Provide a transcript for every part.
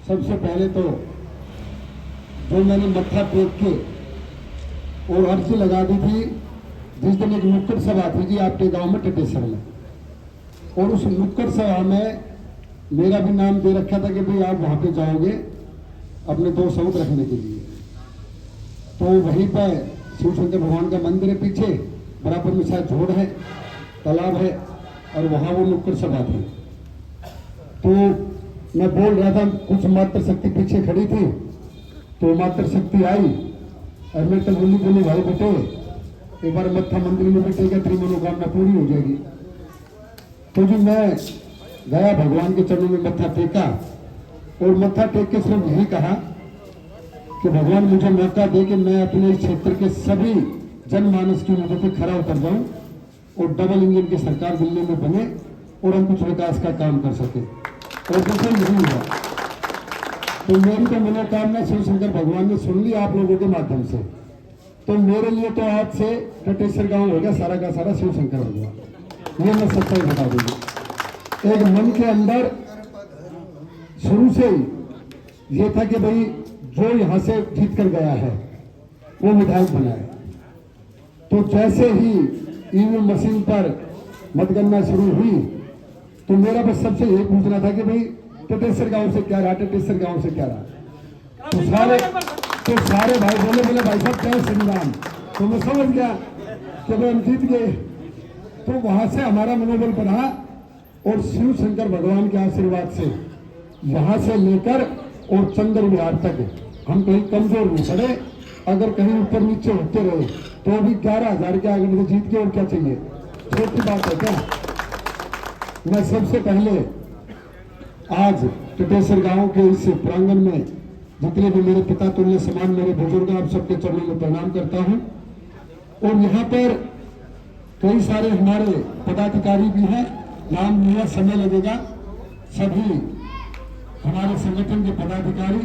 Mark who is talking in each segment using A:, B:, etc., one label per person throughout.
A: सबसे पहले तो जो मैंने मत्था टेक के और अर्जी लगा दी थी, जिस दिन एक नुक्कड़ सभा थी जी आपके गांव में टटेसर में, और उस नुक्कड़ सभा में मेरा भी नाम दे रखा था कि भाई आप वहां पे जाओगे अपने 2 सबूत रखने के लिए। तो वहीं पर शिव शंकर भगवान का मंदिर है, पीछे बराबर में शायद झोड़ है, तालाब है, और वहां वो नुक्कड़ सभा थी। तो मैं बोल रहा था, कुछ मातृ शक्ति पीछे खड़ी थी, तो मातृ शक्ति आई और मैं तो बोली भाई बेटे एक बार मत्था मंदिर में बैठेगा, तेरी मनोकामना पूरी हो जाएगी। तो जो मैं गया भगवान के चरणों में मत्था टेका, और मत्था टेक के सिर्फ यही कहा कि भगवान मुझे मौका दे कि मैं अपने इस क्षेत्र के सभी जनमानस की उम्मीदों पर खरा उतर जाऊं और डबल इंजन की सरकार दिल्ली में बने और हम कुछ विकास का काम कर सके। और देखो नहीं हुआ, तो मेरी तो मनोकामना शिव शंकर भगवान ने सुन ली आप लोगों के माध्यम से। तो मेरे लिए तो आज से टटेसर गांव हो गया सारा का सारा शिव शंकर भगवान, ये मैं सच्चाई बता दूंगी। एक मन के अंदर शुरू से ही ये था कि भाई जो यहां से जीत कर गया है वो विधायक बनाए। तो जैसे ही ईवीएम मशीन पर मतगणना शुरू हुई तो मेरा बस सबसे यही पूछना था कि भाई टटेसर गांव से क्या रहा, टटेसर गांव से क्या रहा। तो सारे भाई बोले भाई साहब जय श्री राम। तो मैं समझ गया कि भाई हम जीत गए। तो वहां से हमारा मनोबल बढ़ा और शिव शंकर भगवान के आशीर्वाद से यहां से लेकर और चंद्र विहार तक हम कहीं कमजोर नहीं पड़े। अगर कहीं ऊपर नीचे होते रहे तो अभी 11,000 के आगे में जीत के और क्या चाहिए, छोटी बात है क्या। मैं सबसे पहले आज टटेसर गांव के इस प्रांगण में जितने भी मेरे पिता तुल्य समान मेरे बुजुर्ग आप सबके चरणों में प्रणाम करता हूं। और यहाँ पर कई सारे हमारे पदाधिकारी भी हैं, नाम लिया समय लगेगा। सभी हमारे संगठन के पदाधिकारी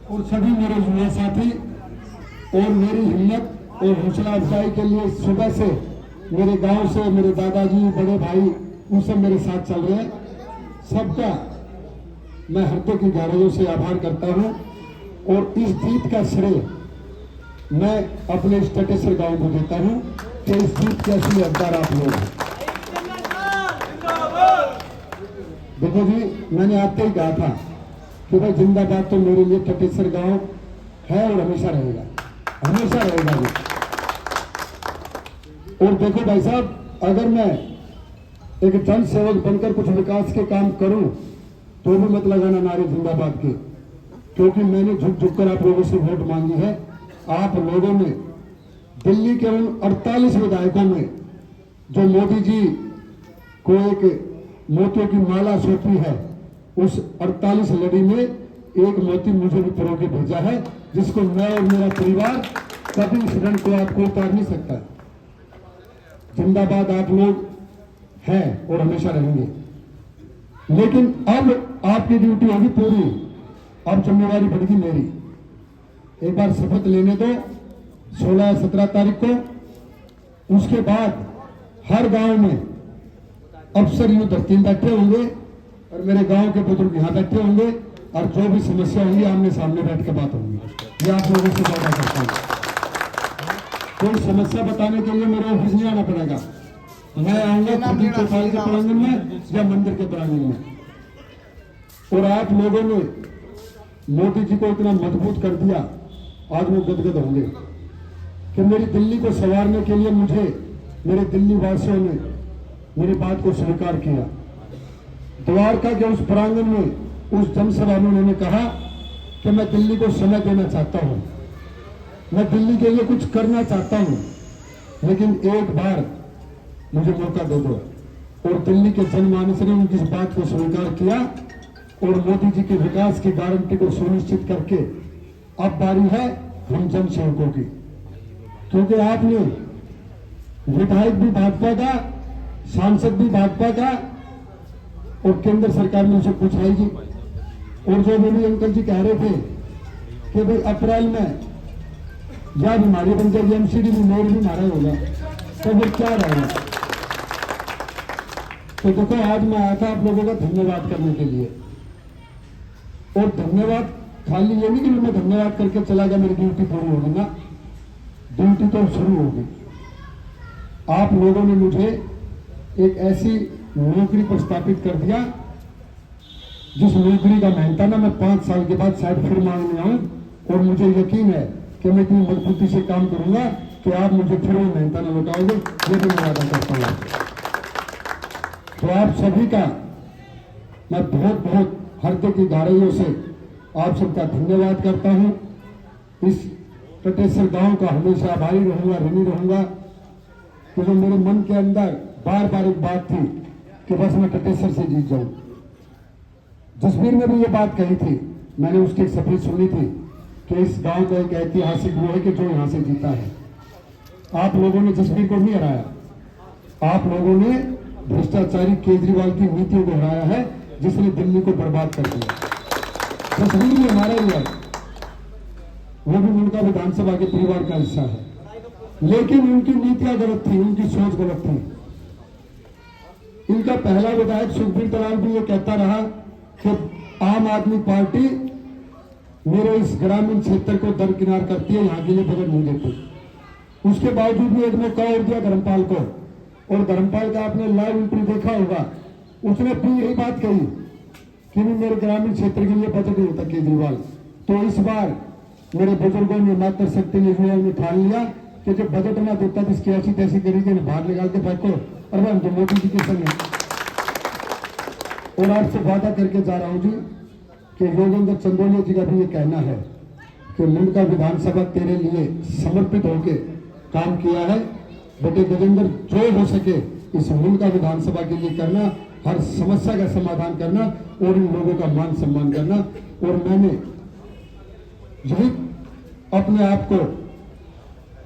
A: और सभी मेरे युवा साथी और मेरी हिम्मत और हौसला अफजाई के लिए सुबह से मेरे गांव से मेरे दादाजी बड़े भाई उन सब मेरे साथ चल रहे हैं। सबका मैं हृदय की गहराइयों से आभार करता हूं। और इस जीत का श्रेय मैं अपने इस टटेसर गांव को देता हूं कि इस जीत के असली हकदार आप लोग हैं। देखो जी, मैंने आपको ही कहा था कि भाई जिंदाबाद तो मेरे लिए टटेसर गांव है और हमेशा रहेगा, हमेशा रहेगा जी। और देखो भाई साहब, अगर मैं एक जन सेवक बनकर कुछ विकास के काम करूं तो भी मत लगाना नारे जिंदाबाद के, क्योंकि मैंने झुक झुक कर आप लोगों से वोट मांगी है। आप लोगों ने दिल्ली के उन 48 विधायकों में जो मोदी जी को एक मोतियों की माला सौंपी है, उस 48 लड़ी में एक मोती मुझे भी परो के भेजा है, जिसको मैं और मेरा परिवार कभी इस रण को आपको उतार नहीं सकता। जिंदाबाद आप लोग हैं और हमेशा रहेंगे। लेकिन अब आपकी ड्यूटी होगी पूरी, अब जिम्मेवारी बढ़ेगी मेरी। एक बार शपथ लेने दो 16-17 तारीख को, उसके बाद हर गांव में अफसर यूं धरती में बैठे होंगे और मेरे गांव के बुजुर्ग यहां बैठे होंगे और जो भी समस्या होंगी आमने सामने बैठ के बात होगी। ये आप लोगों से वादा करता हूं। कोई समस्या बताने के लिए मेरे ऑफिस नहीं आना पड़ेगा, मैं आऊंगा खुद चौपाल के प्रांगण में या मंदिर के प्रांगण में। और आप लोगों ने मोदी जी को इतना मजबूत कर दिया, आज वो गदगद होंगे कि मेरी दिल्ली को संवारने के लिए मुझे मेरे दिल्ली वासियों ने मेरी बात को स्वीकार किया। द्वारका के उस प्रांगण में उस जनसभा में उन्होंने कहा कि मैं दिल्ली को समय देना चाहता हूं, मैं दिल्ली के लिए कुछ करना चाहता हूं, लेकिन एक बार मुझे मौका दे दो। और दिल्ली के जनमानस ने उनकी इस बात को स्वीकार किया और मोदी जी के विकास की गारंटी को सुनिश्चित करके अब बारी है हम जन सेवकों की। क्योंकि आपने विधायक भी भाजपा का, सांसद भी भाजपा का और केंद्र सरकार ने उसे पूछा ही जी। और जो मेरी अंकल जी कह रहे थे कि भाई अप्रैल में या बीमारी बन जाएगी, एमसीडी में मोर भी मारा होगा, तो वो क्या रहेगा। तो देखो, आज मैं आया था आप लोगों का धन्यवाद करने के लिए और धन्यवाद खाली ये नहीं कि मैं धन्यवाद करके चला गया, मेरी ड्यूटी पूरी होगी ना, ड्यूटी तो शुरू होगी। आप लोगों ने मुझे एक ऐसी नौकरी पर स्थापित कर दिया जिस नौकरी का मेहनताना मैं 5 साल के बाद शायद फिर मांगने आऊं, और मुझे यकीन है कि मैं इतनी मजबूती से काम करूंगा कि आप मुझे फिर वो मेहनताना लौटाओगे, ये भी मैं वादा करता हूं। तो आप सभी का मैं बहुत बहुत हृदय की गहराइयों से आप सबका धन्यवाद करता हूं। इस टटेसर गांव का हमेशा आभारी रहूंगा, ऋणी रहूंगा, कि जो मेरे मन के अंदर बार बार एक बात थी कि बस मैं टटेसर से जीत जाऊं। जसवीर ने भी ये बात कही थी, मैंने उसकी एक सफेद सुनी थी कि इस गांव का एक ऐतिहासिक वो है कि जो यहां से जीता है। आप लोगों ने जसवीर को नहीं हराया, आप लोगों ने भ्रष्टाचारी केजरीवाल की नीतियों को हराया है, जिसने दिल्ली को बर्बाद कर दिया। जसवीर भी हमारा ही है, वो भी उनका विधानसभा के परिवार का हिस्सा है, लेकिन उनकी नीतियां गलत थी, उनकी सोच गलत थी। इनका पहला विधायक सुखबीर दलाल भी ये कहता रहा कि आम आदमी पार्टी मेरे इस ग्रामीण क्षेत्र को दरकिनार करती है, यहां के लिए बजट नहीं देती। उसके बावजूद भी एक मौका और दिया धर्मपाल को, और धर्मपाल का आपने लाइव इंटरव्यू देखा होगा, उसने भी यही बात कही कि मेरे ग्रामीण क्षेत्र के लिए बजट नहीं होता केजरीवाल। तो इस बार मेरे बुजुर्गों ने, मातृ शक्ति ने ठान लिया कि जब बजट ना देता तो इसकी ऐसी तैसी तरीके ने बाहर निकाल के फेंको, और हम तो मोदी जी के संग हैं। और आपसे वादा करके जा रहा हूं जी कि योगेंद्र चंदोलिया जी का भी ये कहना है कि मुंडका विधानसभा तेरे लिए समर्पित होकर काम किया है। बेटे गजेंद्र, जो हो सके इस मुंडका विधानसभा के लिए करना, हर समस्या का समाधान करना और इन लोगों का मान सम्मान करना। और मैंने यही अपने आप को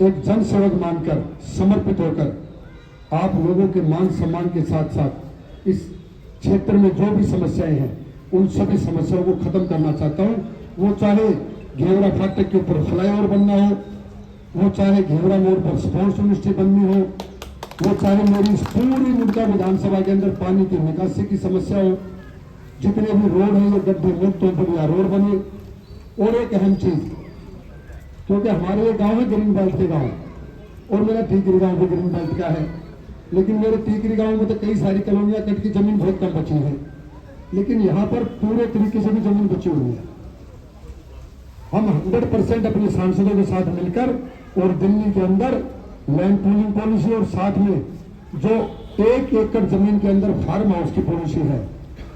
A: एक जन सेवक मानकर, समर्पित होकर आप लोगों के मान सम्मान के साथ साथ इस क्षेत्र में जो भी समस्याएं हैं उन सभी समस्याओं को खत्म करना चाहता हूं। वो चाहे घेवरा फाटक के ऊपर फ्लाईओवर बनना हो, वो चाहे घेवरा मोड़ पर स्पोर्ट्स यूनिवर्सिटी बननी हो, वो चाहे मेरी इस पूरी मुंडका विधानसभा के अंदर पानी की निकासी की समस्या हो, जितने भी रोड है ये गड्ढे मुक्त हो, बढ़िया रोड बने। और एक अहम चीज, क्योंकि हमारे ये गांव है ग्रीन बेल्ट के गांव, और मेरा टीकरी गांव भी ग्रीन बेल्ट का है, लेकिन मेरे टीकरी गांव में तो कई सारी कॉलोनियां कट की जमीन बहुत कम बची है, लेकिन यहां पर पूरे तरीके से भी जमीन बची हुई है। हम 100% अपने सांसदों के साथ मिलकर और दिल्ली के अंदर लैंड पूलिंग पॉलिसी और साथ में जो 1 एकड़ जमीन के अंदर फार्म हाउस की पॉलिसी है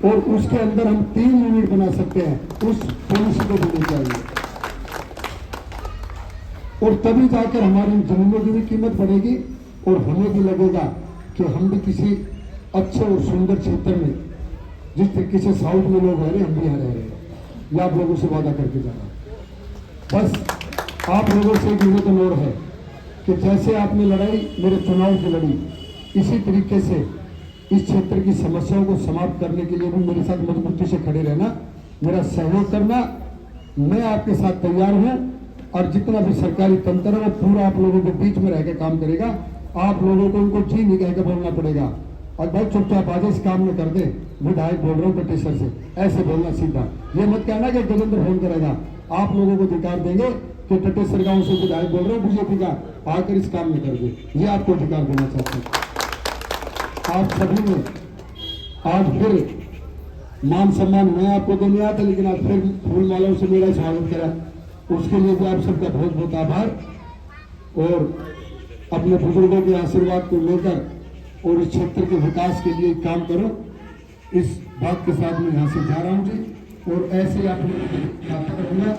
A: और उसके अंदर हम 3 यूनिट बना सकते हैं, उस पॉलिसी को देनी चाहिए। और तभी जाकर हमारी जमीनों की भी कीमत बढ़ेगी और हमें भी लगेगा कि हम भी किसी अच्छे और सुंदर क्षेत्र में, जिस तरीके से साउथ में लोग रह रहे हैं, हम भी यहाँ रह रहे हैं। यह आप लोगों से वादा करके जा रहा हूं। बस आप लोगों से एक निवेदन और है कि जैसे आपने लड़ाई मेरे चुनाव की लड़ी, इसी तरीके से इस क्षेत्र की समस्याओं को समाप्त करने के लिए भी मेरे साथ मजबूती से खड़े रहना, मेरा सहयोग करना। मैं आपके साथ तैयार हूं और जितना भी सरकारी तंत्र है वो पूरा आप लोगों के बीच में रहकर काम करेगा। आप लोगों को उनको जी नहीं कहकर बोलना पड़ेगा और भाई चुपचाप आज इस काम में कर दे, विधायक बोल रहा हूँ टटेसर से, ऐसे बोलना सीधा। ये मत कहना कि गजेंद्र फोन करेगा, आप लोगों को अधिकार देंगे कि टटेसर गांव से विधायक बोल रहा हूँ बीजेपी का, आकर इस काम में कर दे। ये आपको अधिकार देना चाहते हैं। आप सभी ने आज फिर मान सम्मान मैं आपको देने आया था, लेकिन आज फिर फूल मालाओं से मेरा स्वागत करा, उसके लिए भी आप सबका बहुत बहुत आभार। और अपने बुजुर्गों के आशीर्वाद को लेकर और इस क्षेत्र के विकास के लिए काम करो, इस बात के साथ मैं यहाँ से जा रहा हूँ जी। और ऐसे आप लोगों को खाता करूँगा,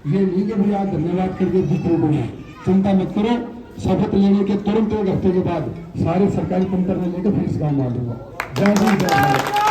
A: ये नहीं कि भैया धन्यवाद करके भी दूंगा, चिंता मत करो। शपथ लेने के तुरंत 1 हफ्ते के बाद सारे सरकारी तंत्र में लेकर फिर इस गाँव में आ दूंगा। जय हिंद, जय भारत।